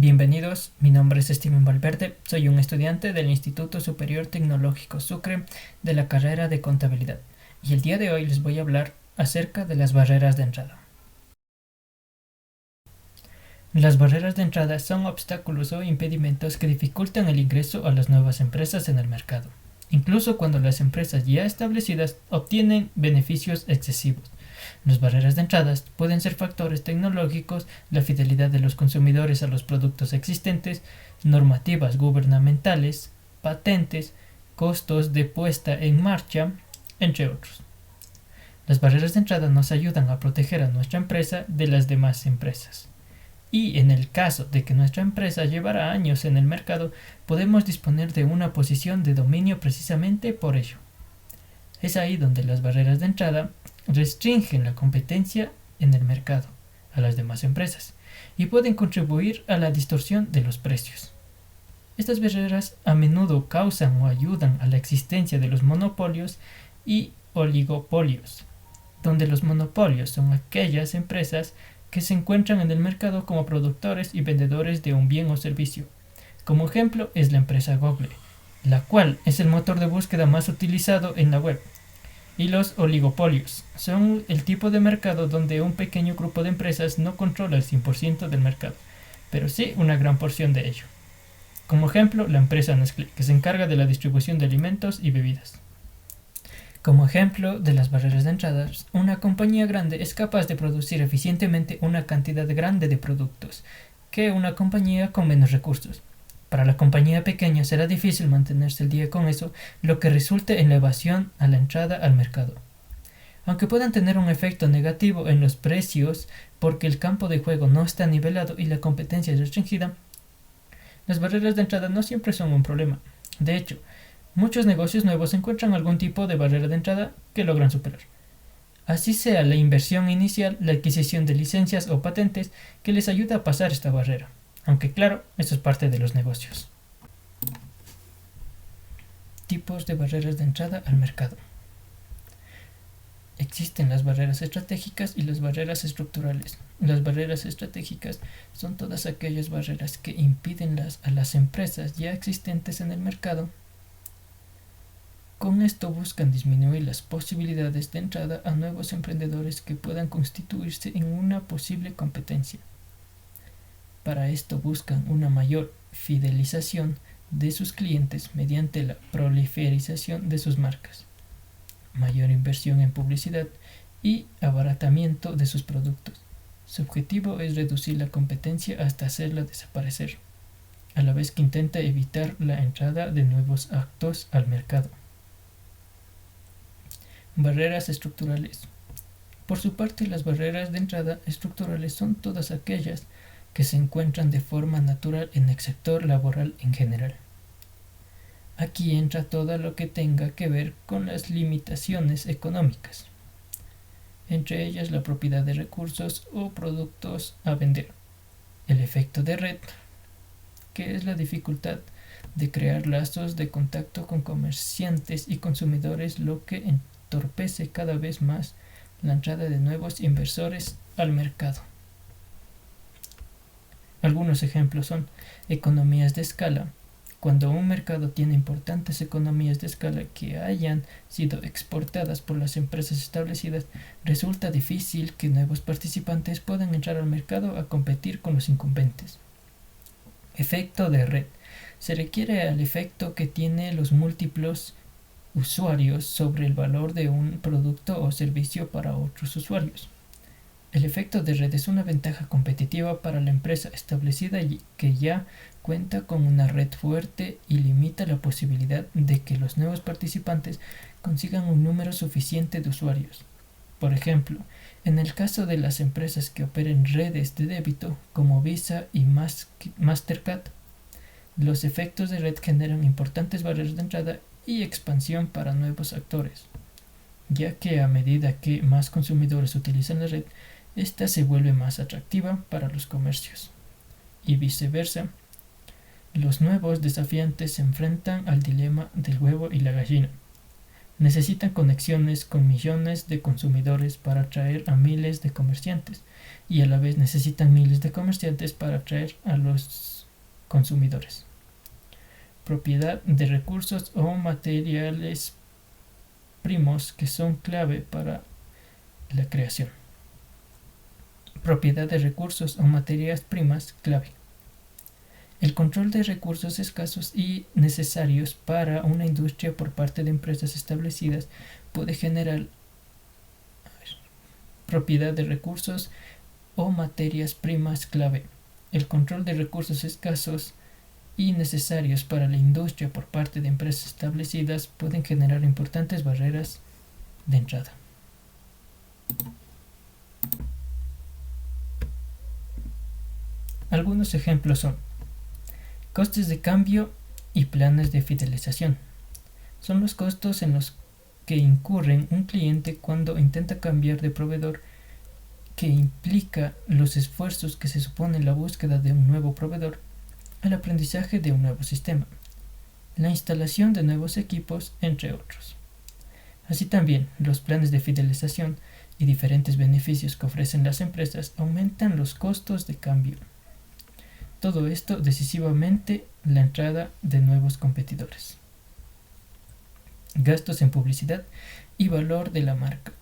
Bienvenidos, mi nombre es Steven Valverde, soy un estudiante del Instituto Superior Tecnológico Sucre de la carrera de Contabilidad y el día de hoy les voy a hablar acerca de las barreras de entrada. Las barreras de entrada son obstáculos o impedimentos que dificultan el ingreso a las nuevas empresas en el mercado, incluso cuando las empresas ya establecidas obtienen beneficios excesivos. Las barreras de entrada pueden ser factores tecnológicos, la fidelidad de los consumidores a los productos existentes, normativas gubernamentales, patentes, costos de puesta en marcha, entre otros. Las barreras de entrada nos ayudan a proteger a nuestra empresa de las demás empresas. Y en el caso de que nuestra empresa llevara años en el mercado, podemos disponer de una posición de dominio precisamente por ello. Es ahí donde las barreras de entrada restringen la competencia en el mercado a las demás empresas y pueden contribuir a la distorsión de los precios. Estas barreras a menudo causan o ayudan a la existencia de los monopolios y oligopolios, donde los monopolios son aquellas empresas que se encuentran en el mercado como productores y vendedores de un bien o servicio. Como ejemplo es la empresa Google, la cual es el motor de búsqueda más utilizado en la web. Y los oligopolios son el tipo de mercado donde un pequeño grupo de empresas no controla el 100% del mercado, pero sí una gran porción de ello. Como ejemplo, la empresa Nestlé, que se encarga de la distribución de alimentos y bebidas. Como ejemplo de las barreras de entrada, una compañía grande es capaz de producir eficientemente una cantidad grande de productos que una compañía con menos recursos. Para la compañía pequeña será difícil mantenerse el día con eso, lo que resulte en la evasión a la entrada al mercado. Aunque puedan tener un efecto negativo en los precios porque el campo de juego no está nivelado y la competencia es restringida, las barreras de entrada no siempre son un problema. De hecho, muchos negocios nuevos encuentran algún tipo de barrera de entrada que logran superar. Así sea la inversión inicial, la adquisición de licencias o patentes que les ayuda a pasar esta barrera. Aunque claro, esto es parte de los negocios. Tipos de barreras de entrada al mercado. Existen las barreras estratégicas y las barreras estructurales. Las barreras estratégicas son todas aquellas barreras que impiden a las empresas ya existentes en el mercado. Con esto buscan disminuir las posibilidades de entrada a nuevos emprendedores que puedan constituirse en una posible competencia. Para esto buscan una mayor fidelización de sus clientes mediante la proliferación de sus marcas, mayor inversión en publicidad y abaratamiento de sus productos. Su objetivo es reducir la competencia hasta hacerla desaparecer, a la vez que intenta evitar la entrada de nuevos actores al mercado. Barreras estructurales. Por su parte, las barreras de entrada estructurales son todas aquellas que se encuentran de forma natural en el sector laboral en general. Aquí entra todo lo que tenga que ver con las limitaciones económicas, entre ellas la propiedad de recursos o productos a vender, el efecto de red, que es la dificultad de crear lazos de contacto con comerciantes y consumidores, lo que entorpece cada vez más la entrada de nuevos inversores al mercado. Algunos ejemplos son economías de escala. Cuando un mercado tiene importantes economías de escala que hayan sido exportadas por las empresas establecidas, resulta difícil que nuevos participantes puedan entrar al mercado a competir con los incumbentes. Efecto de red. Se requiere al efecto que tiene los múltiplos usuarios sobre el valor de un producto o servicio para otros usuarios. El efecto de red es una ventaja competitiva para la empresa establecida y que ya cuenta con una red fuerte y limita la posibilidad de que los nuevos participantes consigan un número suficiente de usuarios. Por ejemplo, en el caso de las empresas que operen redes de débito como Visa y Mastercard, los efectos de red generan importantes barreras de entrada y expansión para nuevos actores, ya que a medida que más consumidores utilizan la red, esta se vuelve más atractiva para los comercios. Y viceversa, los nuevos desafiantes se enfrentan al dilema del huevo y la gallina. Necesitan conexiones con millones de consumidores para atraer a miles de comerciantes y a la vez necesitan miles de comerciantes para atraer a los consumidores. Propiedad de recursos o materiales primos que son clave para la creación. Propiedad de recursos o materias primas clave. El control de recursos escasos y necesarios para una industria por parte de empresas establecidas puede generar propiedad de recursos o materias primas clave. El control de recursos escasos y necesarios para la industria por parte de empresas establecidas pueden generar importantes barreras de entrada. Algunos ejemplos son costes de cambio y planes de fidelización. Son los costos en los que incurre un cliente cuando intenta cambiar de proveedor, que implica los esfuerzos que se supone en la búsqueda de un nuevo proveedor, el aprendizaje de un nuevo sistema, la instalación de nuevos equipos, entre otros. Así también, los planes de fidelización y diferentes beneficios que ofrecen las empresas aumentan los costos de cambio. Todo esto decisivamente la entrada de nuevos competidores. Gastos en publicidad y valor de la marca.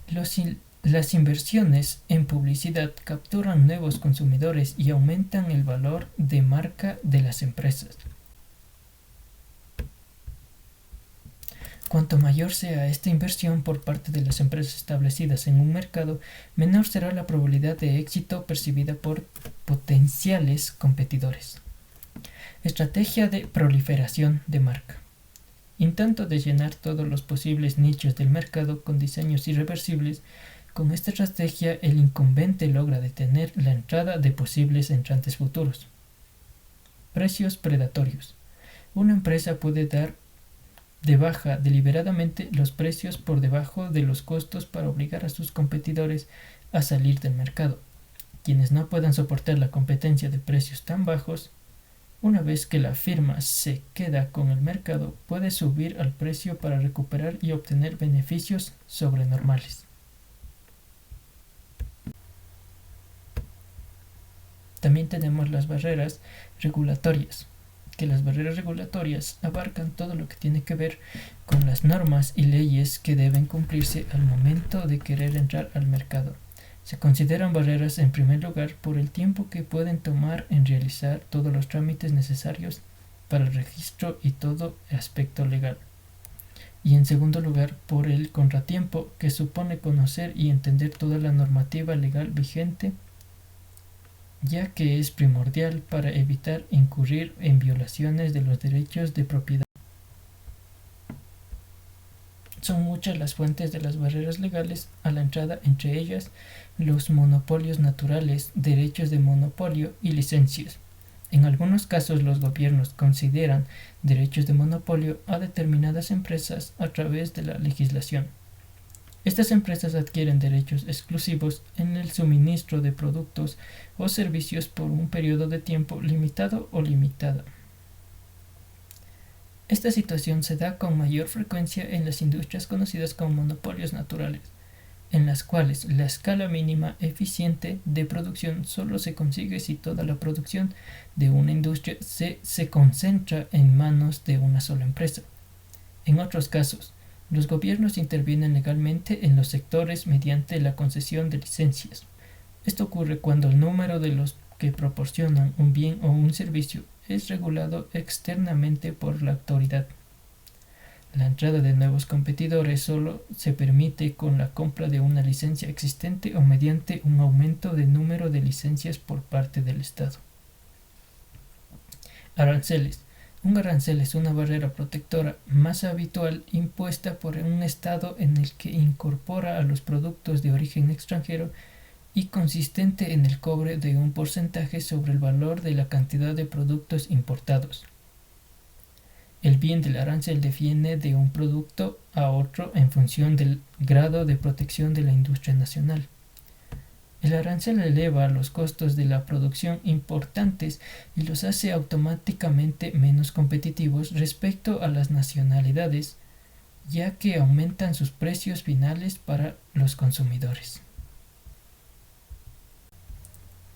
Las inversiones en publicidad capturan nuevos consumidores y aumentan el valor de marca de las empresas. Cuanto mayor sea esta inversión por parte de las empresas establecidas en un mercado, menor será la probabilidad de éxito percibida por potenciales competidores. Estrategia de proliferación de marca. Intento de llenar todos los posibles nichos del mercado con diseños irreversibles. Con esta estrategia, el incumbente logra detener la entrada de posibles entrantes futuros. Precios predatorios. Una empresa puede dar de baja deliberadamente los precios por debajo de los costos para obligar a sus competidores a salir del mercado. Quienes no puedan soportar la competencia de precios tan bajos, una vez que la firma se queda con el mercado, puede subir al precio para recuperar y obtener beneficios sobrenormales. También tenemos las barreras regulatorias, que las barreras regulatorias abarcan todo lo que tiene que ver con las normas y leyes que deben cumplirse al momento de querer entrar al mercado. Se consideran barreras en primer lugar por el tiempo que pueden tomar en realizar todos los trámites necesarios para el registro y todo aspecto legal. Y en segundo lugar por el contratiempo que supone conocer y entender toda la normativa legal vigente, ya que es primordial para evitar incurrir en violaciones de los derechos de propiedad. Son muchas las fuentes de las barreras legales a la entrada, entre ellas los monopolios naturales, derechos de monopolio y licencias. En algunos casos los gobiernos consideran derechos de monopolio a determinadas empresas a través de la legislación. Estas empresas adquieren derechos exclusivos en el suministro de productos o servicios por un periodo de tiempo limitado o limitada. Esta situación se da con mayor frecuencia en las industrias conocidas como monopolios naturales, en las cuales la escala mínima eficiente de producción solo se consigue si toda la producción de una industria se concentra en manos de una sola empresa. En otros casos, los gobiernos intervienen legalmente en los sectores mediante la concesión de licencias. Esto ocurre cuando el número de los que proporcionan un bien o un servicio es regulado externamente por la autoridad. La entrada de nuevos competidores solo se permite con la compra de una licencia existente o mediante un aumento de número de licencias por parte del Estado. Aranceles. Un arancel es una barrera protectora más habitual impuesta por un Estado en el que incorpora a los productos de origen extranjero y consistente en el cobro de un porcentaje sobre el valor de la cantidad de productos importados. El bien del arancel defiende de un producto a otro en función del grado de protección de la industria nacional. El arancel eleva los costos de la producción importantes y los hace automáticamente menos competitivos respecto a las nacionalidades, ya que aumentan sus precios finales para los consumidores.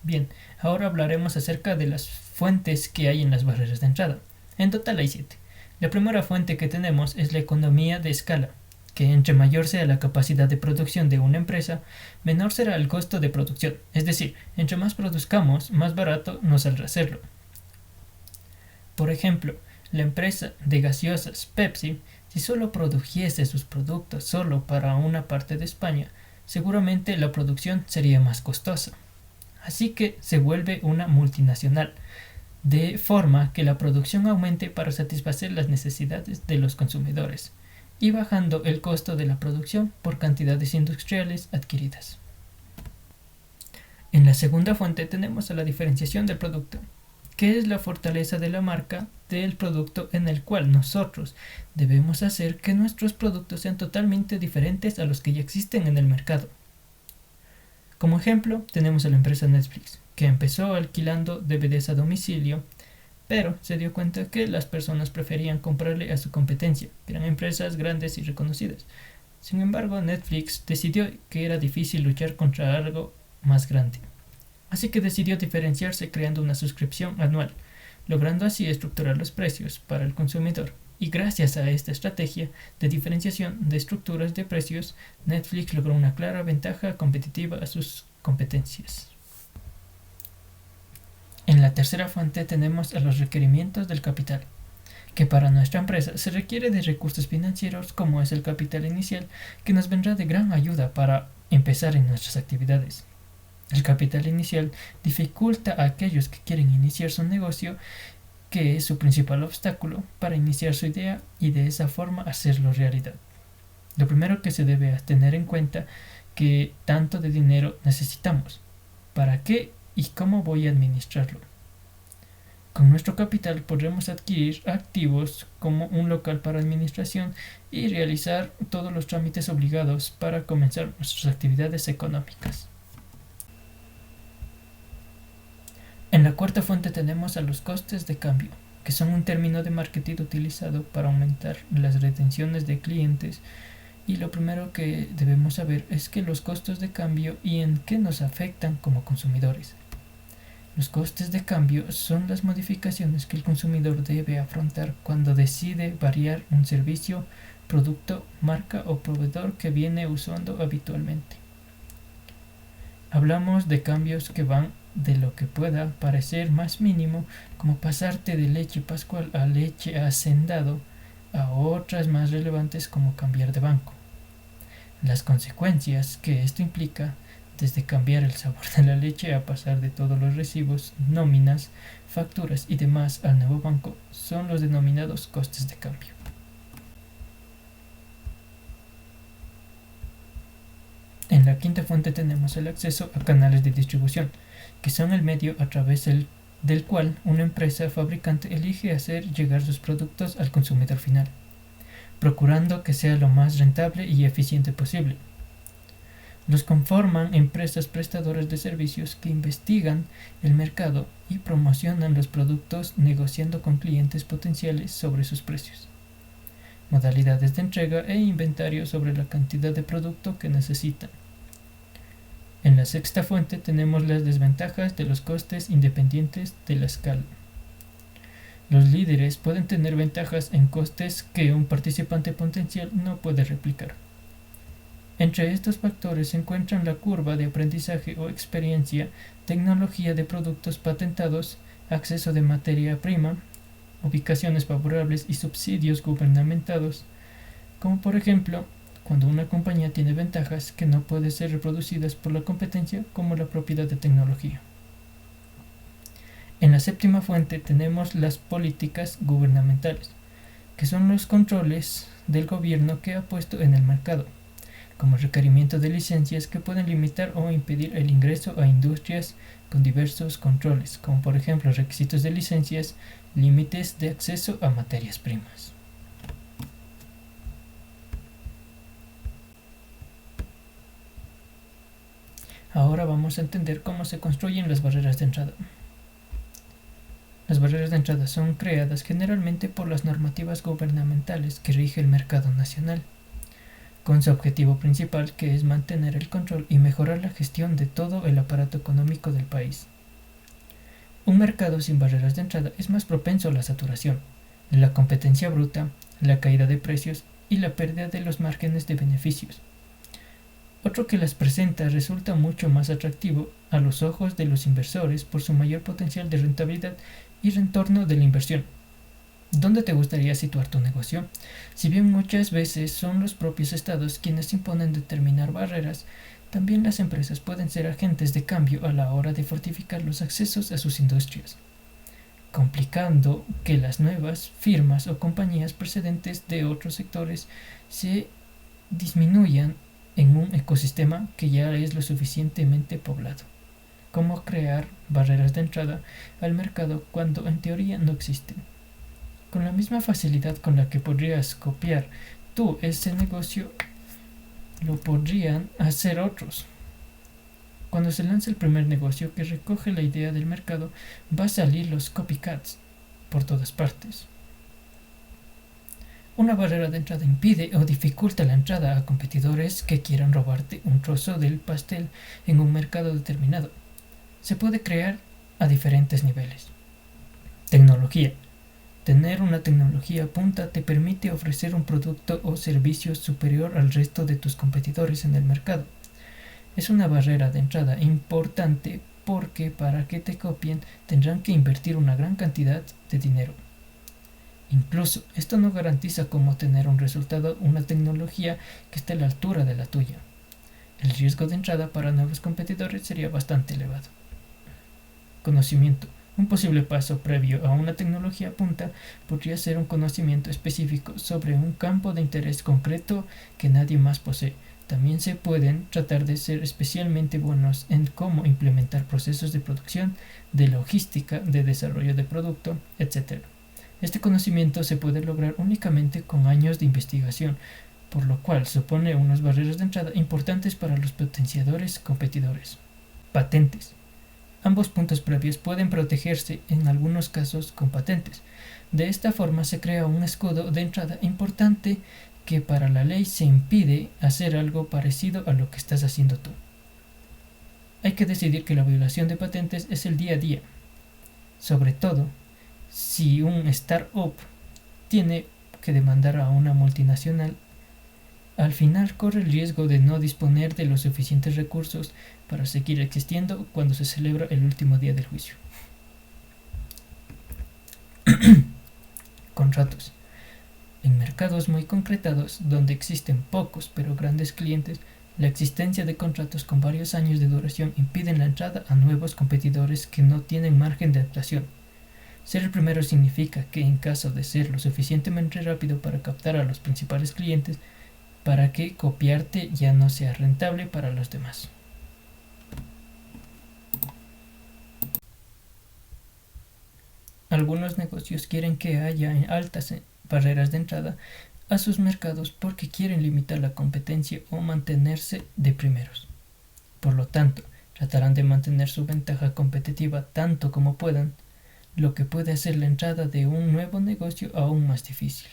Bien, ahora hablaremos acerca de las fuentes que hay en las barreras de entrada. En total hay 7. La primera fuente que tenemos es la economía de escala, que entre mayor sea la capacidad de producción de una empresa, menor será el costo de producción. Es decir, entre más produzcamos, más barato nos saldrá hacerlo. Por ejemplo, la empresa de gaseosas Pepsi, si solo produjese sus productos solo para una parte de España, seguramente la producción sería más costosa. Así que se vuelve una multinacional, de forma que la producción aumente para satisfacer las necesidades de los consumidores y bajando el costo de la producción por cantidades industriales adquiridas. En la segunda fuente tenemos a la diferenciación del producto, que es la fortaleza de la marca del producto en el cual nosotros debemos hacer que nuestros productos sean totalmente diferentes a los que ya existen en el mercado. Como ejemplo, tenemos a la empresa Netflix, que empezó alquilando DVDs a domicilio, pero se dio cuenta que las personas preferían comprarle a su competencia, que eran empresas grandes y reconocidas. Sin embargo, Netflix decidió que era difícil luchar contra algo más grande. Así que decidió diferenciarse creando una suscripción anual, logrando así estructurar los precios para el consumidor. Y gracias a esta estrategia de diferenciación de estructuras de precios, Netflix logró una clara ventaja competitiva a sus competencias. En la tercera fuente tenemos a los requerimientos del capital, que para nuestra empresa se requiere de recursos financieros como es el capital inicial, que nos vendrá de gran ayuda para empezar en nuestras actividades. El capital inicial dificulta a aquellos que quieren iniciar su negocio, que es su principal obstáculo para iniciar su idea y de esa forma hacerlo realidad. Lo primero que se debe tener en cuenta que tanto de dinero necesitamos, para qué y cómo voy a administrarlo. Con nuestro capital podremos adquirir activos como un local para administración y realizar todos los trámites obligados para comenzar nuestras actividades económicas. En la cuarta fuente tenemos a los costes de cambio, que son un término de marketing utilizado para aumentar las retenciones de clientes, y lo primero que debemos saber es que los costos de cambio y en qué nos afectan como consumidores. Los costes de cambio son las modificaciones que el consumidor debe afrontar cuando decide variar un servicio, producto, marca o proveedor que viene usando habitualmente. Hablamos de cambios que van de lo que pueda parecer más mínimo, como pasarte de leche pascual a leche hacendado, a otras más relevantes como cambiar de banco. Las consecuencias que esto implica, desde cambiar el sabor de la leche a pasar de todos los recibos, nóminas, facturas y demás al nuevo banco, son los denominados costes de cambio. En la quinta fuente tenemos el acceso a canales de distribución, que son el medio a través del cual una empresa fabricante elige hacer llegar sus productos al consumidor final, procurando que sea lo más rentable y eficiente posible. Los conforman empresas prestadoras de servicios que investigan el mercado y promocionan los productos negociando con clientes potenciales sobre sus precios, modalidades de entrega e inventario sobre la cantidad de producto que necesitan. En la sexta fuente tenemos las desventajas de los costes independientes de la escala. Los líderes pueden tener ventajas en costes que un participante potencial no puede replicar. Entre estos factores se encuentran la curva de aprendizaje o experiencia, tecnología de productos patentados, acceso de materia prima, ubicaciones favorables y subsidios gubernamentados, como por ejemplo cuando una compañía tiene ventajas que no pueden ser reproducidas por la competencia, como la propiedad de tecnología. En la séptima fuente tenemos las políticas gubernamentales, que son los controles del gobierno que ha puesto en el mercado, como requerimientos de licencias que pueden limitar o impedir el ingreso a industrias con diversos controles, como por ejemplo requisitos de licencias, límites de acceso a materias primas. Ahora vamos a entender cómo se construyen las barreras de entrada. Las barreras de entrada son creadas generalmente por las normativas gubernamentales que rige el mercado nacional, con su objetivo principal, que es mantener el control y mejorar la gestión de todo el aparato económico del país. Un mercado sin barreras de entrada es más propenso a la saturación, la competencia bruta, la caída de precios y la pérdida de los márgenes de beneficios. Otro que las presenta resulta mucho más atractivo a los ojos de los inversores por su mayor potencial de rentabilidad y retorno de la inversión. ¿Dónde te gustaría situar tu negocio? Si bien muchas veces son los propios estados quienes imponen determinar barreras, también las empresas pueden ser agentes de cambio a la hora de fortificar los accesos a sus industrias, complicando que las nuevas firmas o compañías procedentes de otros sectores se disminuyan en un ecosistema que ya es lo suficientemente poblado. ¿Cómo crear barreras de entrada al mercado cuando en teoría no existen? Con la misma facilidad con la que podrías copiar tú ese negocio, lo podrían hacer otros. Cuando se lanza el primer negocio que recoge la idea del mercado, va a salir los copycats por todas partes. Una barrera de entrada impide o dificulta la entrada a competidores que quieran robarte un trozo del pastel en un mercado determinado. Se puede crear a diferentes niveles. Tecnología. Tener una tecnología punta te permite ofrecer un producto o servicio superior al resto de tus competidores en el mercado. Es una barrera de entrada importante porque para que te copien tendrán que invertir una gran cantidad de dinero. Incluso esto no garantiza cómo tener un resultado, una tecnología que esté a la altura de la tuya. El riesgo de entrada para nuevos competidores sería bastante elevado. Conocimiento. Un posible paso previo a una tecnología punta podría ser un conocimiento específico sobre un campo de interés concreto que nadie más posee. También se pueden tratar de ser especialmente buenos en cómo implementar procesos de producción, de logística, de desarrollo de producto, etc. Este conocimiento se puede lograr únicamente con años de investigación, por lo cual supone unas barreras de entrada importantes para los potenciadores competidores. Patentes. Ambos puntos previos pueden protegerse en algunos casos con patentes. De esta forma se crea un escudo de entrada importante que para la ley se impide hacer algo parecido a lo que estás haciendo tú. Hay que decidir que la violación de patentes es el día a día, sobre todo si un startup tiene que demandar a una multinacional. Al final corre el riesgo de no disponer de los suficientes recursos para seguir existiendo cuando se celebra el último día del juicio. Contratos. En mercados muy concretados, donde existen pocos pero grandes clientes, la existencia de contratos con varios años de duración impiden la entrada a nuevos competidores que no tienen margen de actuación. Ser el primero significa que en caso de ser lo suficientemente rápido para captar a los principales clientes, para que copiarte ya no sea rentable para los demás. Algunos negocios quieren que haya altas barreras de entrada a sus mercados porque quieren limitar la competencia o mantenerse de primeros. Por lo tanto, tratarán de mantener su ventaja competitiva tanto como puedan, lo que puede hacer la entrada de un nuevo negocio aún más difícil.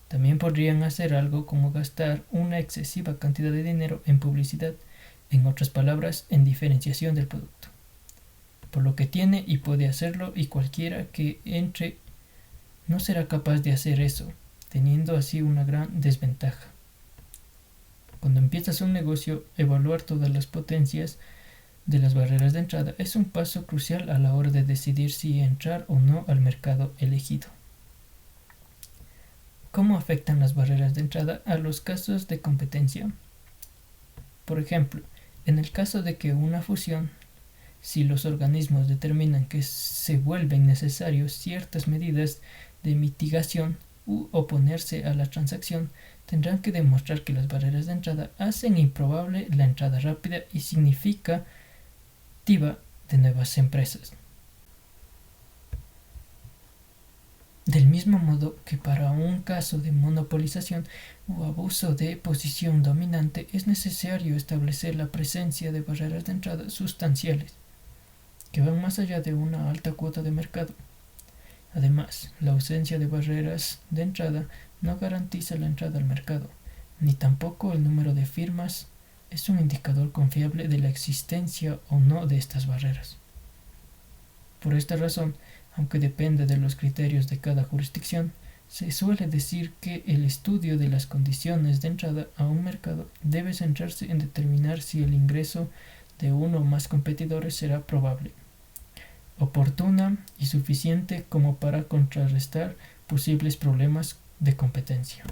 También podrían hacer algo como gastar una excesiva cantidad de dinero en publicidad, en otras palabras, en diferenciación del producto. Por lo que tiene y puede hacerlo, y cualquiera que entre no será capaz de hacer eso, teniendo así una gran desventaja. Cuando empiezas un negocio, evaluar todas las potencias de las barreras de entrada es un paso crucial a la hora de decidir si entrar o no al mercado elegido. ¿Cómo afectan las barreras de entrada a los casos de competencia? Por ejemplo, en el caso de que una fusión, si los organismos determinan que se vuelven necesarios ciertas medidas de mitigación u oponerse a la transacción, tendrán que demostrar que las barreras de entrada hacen improbable la entrada rápida y significativa de nuevas empresas. Del mismo modo que para un caso de monopolización o abuso de posición dominante es necesario establecer la presencia de barreras de entrada sustanciales, que van más allá de una alta cuota de mercado. Además, la ausencia de barreras de entrada no garantiza la entrada al mercado, ni tampoco el número de firmas es un indicador confiable de la existencia o no de estas barreras. Por esta razón, aunque depende de los criterios de cada jurisdicción, se suele decir que el estudio de las condiciones de entrada a un mercado debe centrarse en determinar si el ingreso de uno o más competidores será probable, oportuna y suficiente como para contrarrestar posibles problemas de competencia.